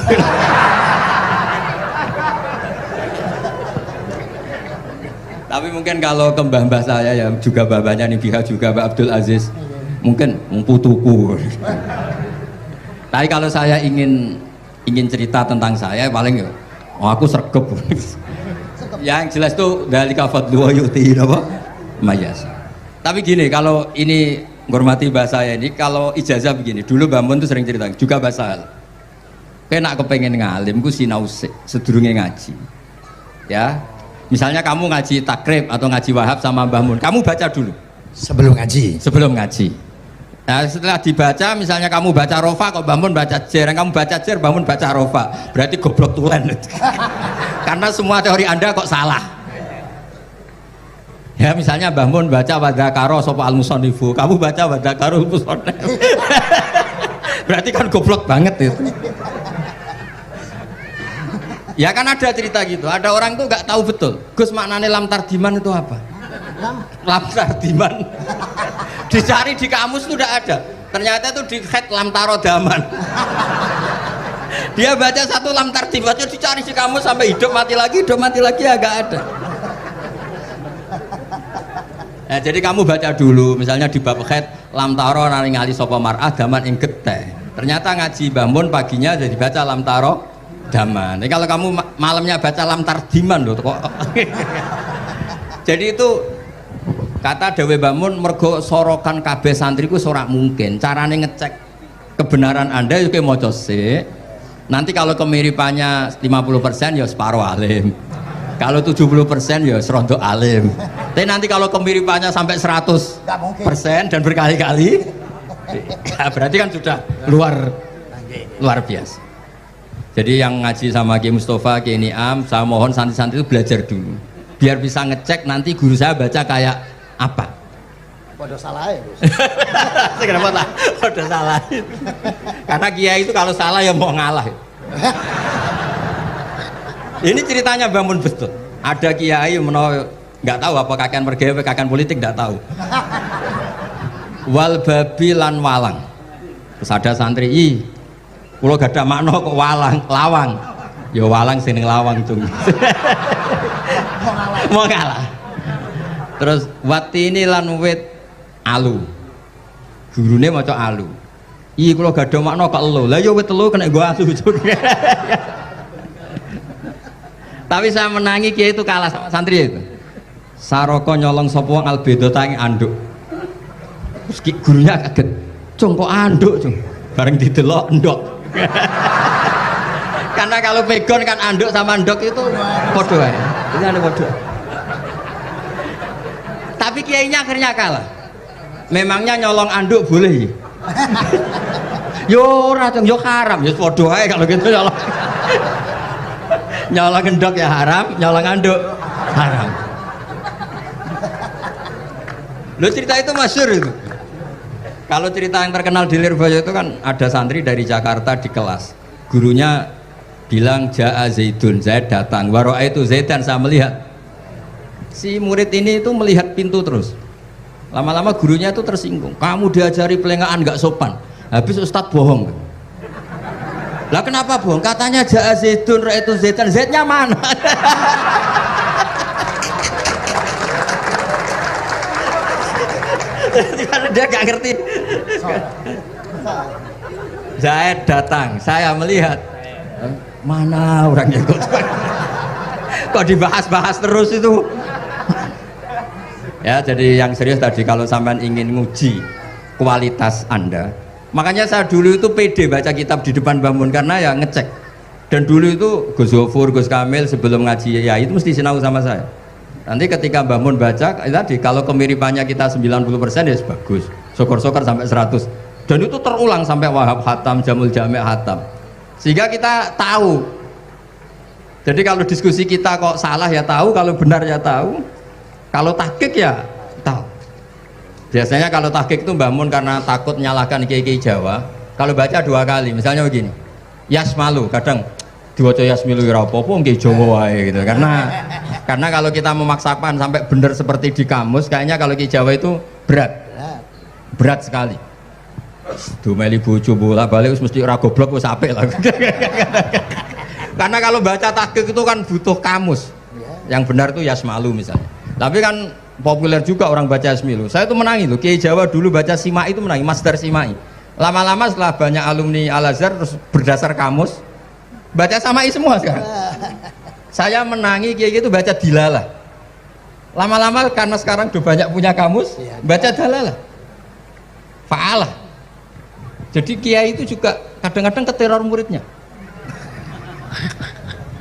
Tapi mungkin kalau ke mbah saya ya juga babanya nih pihak juga Mbak Abdul Aziz, mungkin putuku. Tapi kalau saya ingin cerita tentang saya paling ya, aku sregep. Yang jelas tuh dari kafadlu yuti apa? Mayas. Tapi gini, kalau ini menghormati bahasa saya ini, kalau ijazah begini, dulu Mbah Mun tuh sering cerita juga bahasa hal. Kena kepengen ngalim, ku sinau sedurunge ngaji. Ya, misalnya kamu ngaji takrib atau ngaji wahab sama Mbah Mun, kamu baca dulu. Sebelum ngaji. Nah, setelah dibaca, misalnya kamu baca rofa, kok Mbah Mun baca jer, kamu baca jer, Mbah Mun baca rofa, berarti goblok tulen. Karena semua teori Anda kok salah. Ya misalnya Mbah Mun baca wadakaro sopa al musonifu, kamu baca wadakaro musonif. Berarti kan goblok banget itu. Ya kan ada cerita gitu, ada orang tuh nggak tahu betul Gus maknanya lam tardiman itu apa. Lam tardiman dicari di kamus itu udah ada, ternyata itu di head lam tarodaman. Dia baca satu lam tardimannya dicari di kamus sampai hidup mati lagi ya nggak ada. Nah, jadi kamu baca dulu, misalnya di bab khed lam taro ningali sapa mar'ah daman ing getih. Ternyata ngaji Mbah Mun paginya jadi baca lam taro daman. Jadi kalau kamu malamnya baca lam tardiman loh kok. Jadi itu kata Dewi Mbah Mun mergo sorokan kabeh santriku ora mungkin. Carane ngecek kebenaran Anda itu kayak maca sik. Nanti kalau kemiripannya 50% ya separuh alim. Kalau 70% ya serontok alim. Tapi nanti kalau kemiripannya sampai 100% dan berkali-kali, ya berarti kan sudah luar biasa. Jadi yang ngaji sama Ki Mustafa, Ki Niam, saya mohon santri-santri itu belajar dulu, biar bisa ngecek nanti guru saya baca kayak apa.
Podo salah ya Gus.
Kenapa lah? Podo salah. Karena kiai itu kalau salah ya mau ngalah. Ini ceritanya Mbah Mun betul. Ada kiai nggak tahu apa kakean mergawe kakean politik nggak tahu. Wal babi lan walang. Terus ada santri, kulo gak ada makna kok lawang. Ya walang sing lawang cung. Mau ngalah. Terus watini lan wit alu. Gurune maca alu. Kulo gak ada makna kok elo. Lah ya wit telu kena gua asu cung. Tapi saya menangi kiai itu kalah sama santri itu. Saroko nyolong sapa wong albedo tangi anduk. Terus gurunya kaget. Cung kok anduk, cung. Bareng didelok endok. Karena kalau pegon kan anduk sama endok itu podo ae. Ini ada podo. Tapi kiainya akhirnya kalah. Memangnya nyolong anduk boleh? Yo ora, cung, yo haram, yo podo ae kalau gitu nyolong. Nyolong endok ya haram, nyolong anduk haram. Lo cerita itu masyhur itu. Kalau cerita yang terkenal di Lirboyo itu kan ada santri dari Jakarta di kelas. Gurunya bilang Ja'a Zaidun, Zaid datang. Waro'a itu Zaidan, saya melihat. Si murid ini itu melihat pintu terus. Lama-lama gurunya itu tersinggung. Kamu diajari pelengahan nggak sopan. Habis Ustadz bohong. Lah kenapa bohong? Katanya ja'a zaidun ra'aitu zaitan. Zaidnya mana? Karena dia nggak ngerti. Zaid datang, saya melihat. Mana orangnya kok dibahas-bahas terus itu. Ya, jadi yang serius tadi, kalau sampean ingin nguji kualitas Anda, makanya saya dulu itu pede baca kitab di depan Mbah Mun karena ya ngecek. Dan dulu itu Gus Zofur, Gus Kamil sebelum ngaji ya itu mesti sinau sama saya. Nanti ketika Mbah Mun baca tadi, kalau kemiripannya kita 90% ya bagus, syukur-syukur sampai 100. Dan itu terulang sampai Wahab Hatam, Jamul Jami' Hatam, sehingga kita tahu. Jadi kalau diskusi kita kok salah ya tahu, kalau benar ya tahu. Kalau tahqiq ya tahu. Biasanya kalau tahqiq itu Mbah Mun karena takut nyalahkan kiai-kiai Jawa, kalau baca 2 kali, misalnya begini, Yasmalu, kadang diwaca Yasmilu ora apa-apa nggih Jawa wae gitu. Karena kalau kita memaksakan sampai benar seperti di kamus, kayaknya kalau kiai Jawa itu berat sekali. Dumeli bojo bola-balik mesti ora goblok wis apik lah. Karena kalau baca tahqiq itu kan butuh kamus. Yang benar itu Yasmalu misalnya. Tapi kan populer juga orang baca Yasmilu. Saya itu menangi loh, Kiai Jawa dulu baca Simai itu menangi, Masdar Simai. Lama-lama setelah banyak alumni Al-Azhar terus berdasar kamus baca Samai semua sekarang. Saya menangi Kiai itu baca Dilalah. Lama-lama karena sekarang udah banyak punya kamus, baca Dalalah, Fa'alah. Jadi Kiai itu juga kadang-kadang keteror muridnya.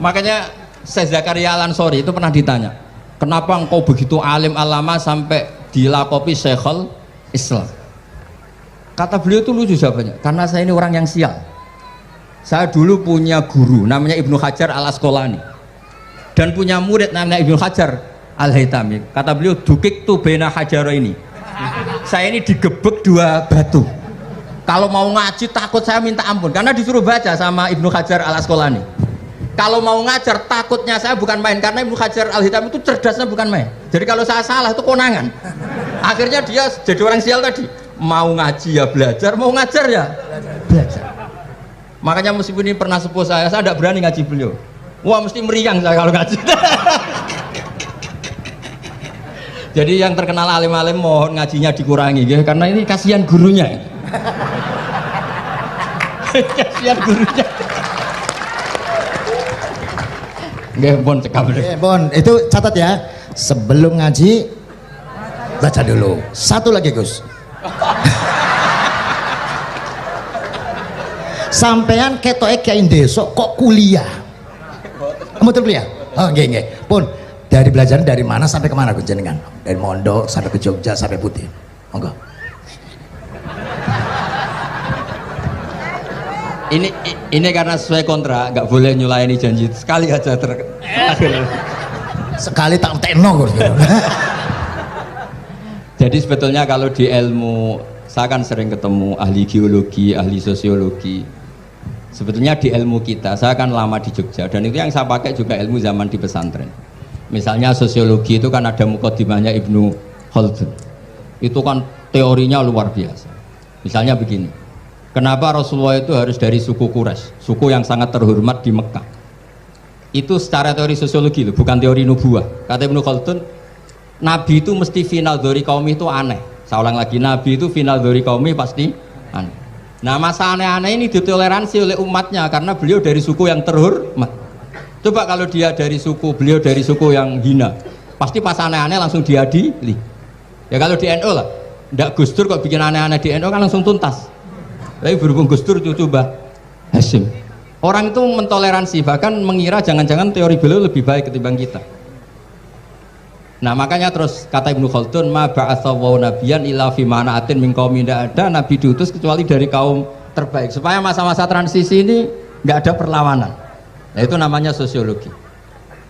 Makanya Syekh Zakaria Al-Ansori itu pernah ditanya, kenapa engkau begitu alim alama sampai dilakopi Syekhul Islam? Kata beliau itu lucu jawabannya, karena saya ini orang yang sial. Saya dulu punya guru namanya Ibnu Hajar Al-Asqalani dan punya murid namanya Ibnu Hajar Al-Haytami. Kata beliau, dukik tu bena hajaro ini. Saya ini digebek 2 batu. Kalau mau ngaji takut saya minta ampun karena disuruh baca sama Ibnu Hajar Al-Asqalani. Kalau mau ngajar takutnya saya bukan main karena Ibnu Hajar Al-Haytami itu cerdasnya bukan main. Jadi kalau saya salah itu konangan. Akhirnya dia jadi orang sial tadi. Mau ngaji ya belajar, mau ngajar ya belajar. Makanya meskipun ini pernah sepuh saya tidak berani ngaji beliau. Wah mesti meriang saya kalau ngaji. Jadi yang terkenal alim-alim mohon ngajinya dikurangi ya, karena ini kasihan gurunya. Kasihan gurunya. Nggih, Bon cekap.
Bon, itu catat ya. Sebelum ngaji baca dulu. Satu lagi, Gus. Sampean ketoke kiai desok kok kuliah. Betul kuliah? Oh, nggih nggih. Pun dari belajar dari mana sampai kemana Gus jenengan? Dari Mondok sampai ke Jogja sampai Putih. Monggo.
Ini karena sesuai kontrak, nggak boleh nyulayani janji sekali aja
sekali tak tekno Gus.
Jadi sebetulnya kalau di ilmu, saya kan sering ketemu ahli geologi, ahli sosiologi. Sebetulnya di ilmu kita, saya kan lama di Jogja dan itu yang saya pakai juga ilmu zaman di pesantren. Misalnya sosiologi itu kan ada mukadimahnya Ibnu Khaldun. Itu kan teorinya luar biasa. Misalnya begini, kenapa Rasulullah itu harus dari suku Quraisy, suku yang sangat terhormat di Mekah? Itu secara teori sosiologi loh, bukan teori nubuah. Kata Ibnu Khaldun, Nabi itu mesti final dari kaum itu aneh. Saya ulang lagi, Nabi itu final dari kaum pasti aneh. Nah masa aneh-aneh ini ditoleransi oleh umatnya karena beliau dari suku yang terhormat. Coba kalau dia dari suku, beliau dari suku yang hina, pasti pas aneh-aneh langsung diadili. Ya kalau di NU lah, ndak Gus Dur kok bikin aneh-aneh di NU kan langsung tuntas. Tapi berhubung Gus Dur cucu Mbah Hasyim, orang itu mentoleransi, bahkan mengira jangan-jangan teori beliau lebih baik ketimbang kita. Nah makanya terus kata Ibnu Khaldun, ma ba'atsawu nabiyan illa fi mana'atin min qaumin, tidak ada nabi diutus kecuali dari kaum terbaik supaya masa-masa transisi ini nggak ada perlawanan. Nah itu namanya sosiologi.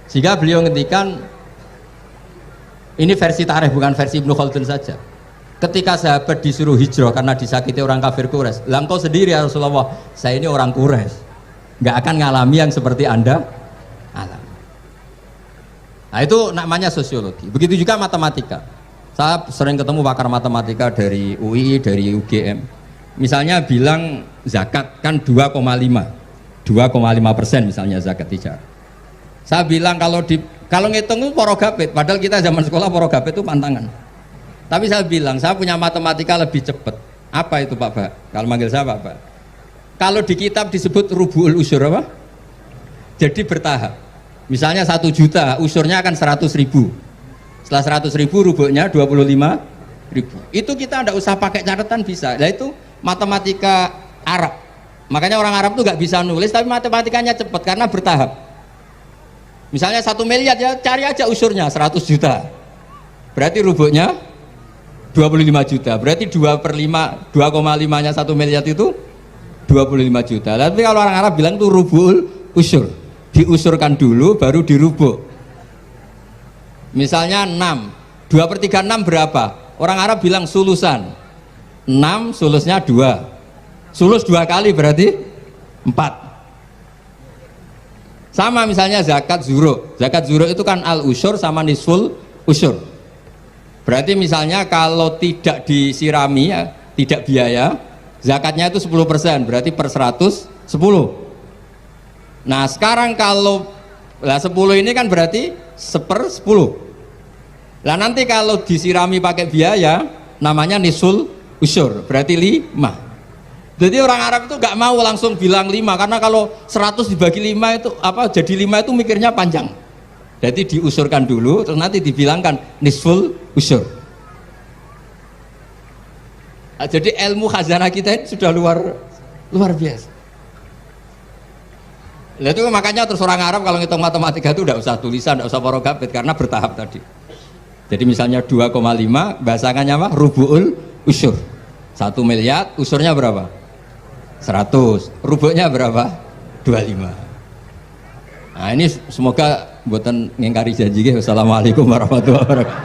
Sehingga beliau ngendikan, ini versi tarikh bukan versi Ibnu Khaldun saja. Ketika sahabat disuruh hijrah karena disakiti orang kafir Quraisy, lah engkau sendiri ya Rasulullah, saya ini orang Quraisy, nggak akan ngalami yang seperti Anda alami. Nah itu namanya sosiologi. Begitu juga matematika. Saya sering ketemu pakar matematika dari UI, dari UGM. Misalnya bilang zakat kan 2,5% misalnya zakat tijarah. Saya bilang kalau ngitung itu porogapit, padahal kita zaman sekolah porogapit itu pantangan. Tapi saya bilang saya punya matematika lebih cepat. Apa itu Pak Pak? Kalau manggil saya Pak Pak. Kalau di kitab disebut rubu'ul usur apa? Jadi bertahap. Misalnya 1 juta, usurnya akan 100.000. Setelah 100.000 rubuknya 25.000. Itu kita tidak usah pakai catatan bisa. Nah itu matematika Arab. Makanya orang Arab itu nggak bisa nulis, tapi matematikanya cepat karena bertahap. Misalnya 1 miliar ya cari aja usurnya 100 juta. Berarti rubuknya 25 juta. Berarti 2,5-nya 1 miliar itu 25 juta. Tapi kalau orang Arab bilang itu rubul usur. Diusurkan dulu baru dirubuk. Misalnya 6, 2/3 6 berapa? Orang Arab bilang sulusan. 6 sulusnya 2. Sulus 2 kali berarti 4. Sama misalnya zakat zuro. Zakat zuro itu kan al usur sama nisful usur. Berarti misalnya kalau tidak disirami ya, tidak biaya, zakatnya itu 10%, berarti per 100 10. Nah sekarang kalau 10 ini kan berarti 1/10. Lah nanti kalau disirami pakai biaya namanya nisul usur, berarti 5. Jadi orang Arab itu nggak mau langsung bilang 5 karena kalau 100 dibagi 5 itu apa jadi 5 itu mikirnya panjang. Jadi diusurkan dulu terus nanti dibilangkan nisful usur. Nah, jadi ilmu khazanah kita ini sudah luar biasa. Nah, itu makanya terus orang Arab kalau ngitung matematika itu tidak usah tulisan, tidak usah porogapit karena bertahap tadi. Jadi misalnya 2,5 bahasannya apa? Rubu'ul usur. 1 miliar usurnya berapa? 100. Rubuknya berapa? 25. Nah ini semoga buatan ngingkari janji. Wassalamualaikum warahmatullahi wabarakatuh.